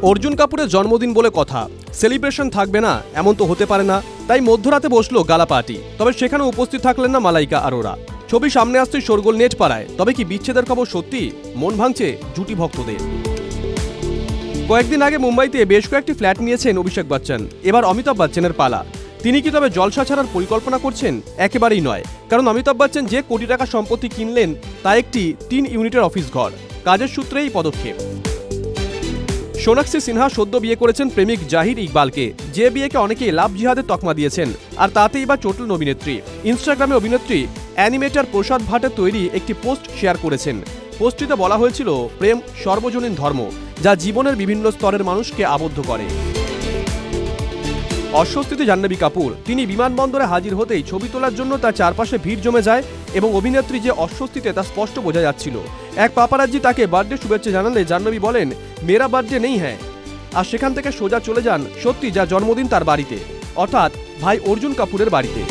অর্জুন কাপুরের জন্মদিন বলে কথা, সেলিব্রেশন থাকবে না এমন তো হতে পারে না। তাই মধ্যরাতে বসলো গালা পার্টি। তবে সেখানে উপস্থিত থাকলেন না মালাইকা আরোরা। ছবি সামনে আসতেই শোরগোল নেট পাড়ায়। তবে কি বিচ্ছেদের খবর সত্যি? মন ভাঙছে জুটি ভক্তদের। কয়েকদিন আগে মুম্বাইতে বেশ কয়েকটি ফ্ল্যাট নিয়েছেন অভিষেক বচ্চন। এবার অমিতাভ বচ্চনের পালা। তিনি কি তবে জলসা ছাড়ার পরিকল্পনা করছেন? একেবারেই নয়, কারণ অমিতাভ বচ্চন যে কোটি টাকা সম্পত্তি কিনলেন তা একটি 3 ইউনিটের অফিস ঘর। কাজের সূত্রেই পদক্ষেপ। সোনাক্ষী সিনহা সদ্য বিয়ে করেছেন প্রেমিক জাহির ইকবালকে, যে বিয়েকে অনেকে লাভ জিহাদের তকমা দিয়েছেন। আর তাতেই বা চটলেন অভিনেত্রী। ইনস্টাগ্রামে অভিনেত্রী অ্যানিমেটর প্রসাদ ভাটের তৈরি একটি পোস্ট শেয়ার করেছেন। পোস্টটিতে বলা হয়েছিল, প্রেম সর্বজনীন ধর্ম, যা জীবনের বিভিন্ন স্তরের মানুষকে আবদ্ধ করে। অস্বস্তিতে জাহ্নবী কাপুর। তিনি বিমানবন্দরে হাজির হতেই ছবি তোলার জন্য তার চারপাশে ভিড় জমে যায় এবং অভিনেত্রী যে অস্বস্তিতে তা স্পষ্ট বোঝা যাচ্ছিল। এক পাপারাজ্জি তাকে বার্থডে শুভেচ্ছা জানালে জাহ্নবী বলেন, মেরা বার্থডে নেই হ্যাঁ। আর সেখান থেকে সোজা চলে যান সত্যি যা জন্মদিন তার বাড়িতে, অর্থাৎ ভাই অর্জুন কাপুরের বাড়িতে।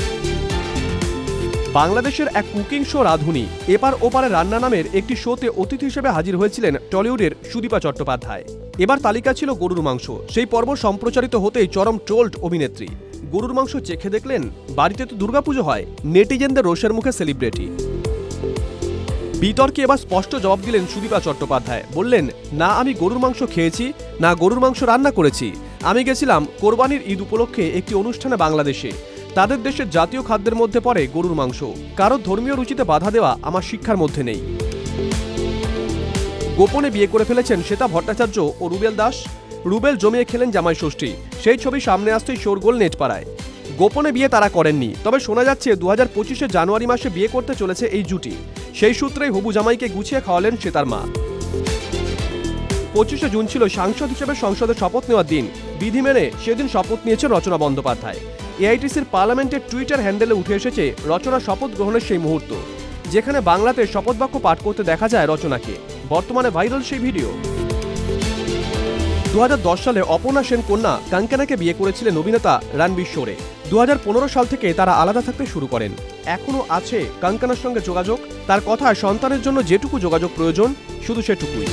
বাংলাদেশের এক কুকিং শো রাঁধুনি এপার ওপারে রান্না নামের একটি শোতে অতিথি হিসেবে হাজির হয়েছিলেন টলিউডের সুদীপা চট্টোপাধ্যায়। এবার তালিকা ছিল গরুর মাংস। সেই পর্ব সম্প্রচারিত হতেই চরম ট্রোলড অভিনেত্রী। গরুর মাংস চেখে দেখলেন, বাড়িতে তো দুর্গাপুজো হয়। নেটিজেনদের রোষের মুখে সেলিব্রিটি। বিতর্কে এবার স্পষ্ট জবাব দিলেন সুদীপা চট্টোপাধ্যায়। বললেন, না আমি গরুর মাংস খেয়েছি, না গরুর মাংস রান্না করেছি। আমি গেছিলাম কোরবানির ঈদ উপলক্ষে একটি অনুষ্ঠানে বাংলাদেশে। তাদের দেশের জাতীয় খাদ্যের মধ্যে পড়ে গরুর মাংস। কারো ধর্মীয় রুচিতে বাধা দেওয়া আমার শিক্ষার মধ্যে নেই। গোপনে বিয়ে করে ফেলেছেন শ্বেতা ভট্টাচার্য ও রুবেল দাস। রুবেল জমিয়ে খেলেন জামাই ষষ্ঠী। সেই ছবি সামনে আসতেই শোরগোল নেট পাড়ায়। গোপনে বিয়ে তারা করেননি, তবে শোনা যাচ্ছে 2025 জানুয়ারি মাসে বিয়ে করতে চলেছে এই জুটি। সেই সূত্রেই হবু জামাইকে গুছিয়ে খাওয়ালেন শ্বেতার মা। 25 জুন ছিল সাংসদ হিসেবে সংসদে শপথ নেওয়ার দিন। বিধি মেনে সেদিন শপথ নিয়েছেন রচনা বন্দ্যোপাধ্যায়। এআইটিসির পার্লামেন্টের টুইটার হ্যান্ডেলে উঠে এসেছে রচনা শপথ গ্রহণের সেই মুহূর্ত, যেখানে বাংলাতে শপথ বাক্য পাঠ করতে দেখা যায় রচনাকে। বর্তমানে ভাইরাল সেই ভিডিও। 2010 সালে অপর্ণা সেন কন্যা কাঙ্কানাকে বিয়ে করেছিলেন অভিনেতা রণবীর শোরে। 2015 সাল থেকে তারা আলাদা থাকতে শুরু করেন। এখনও আছে কাঙ্কানার সঙ্গে যোগাযোগ। তার কথায় সন্তানের জন্য যেটুকু যোগাযোগ প্রয়োজন শুধু সেটুকুই।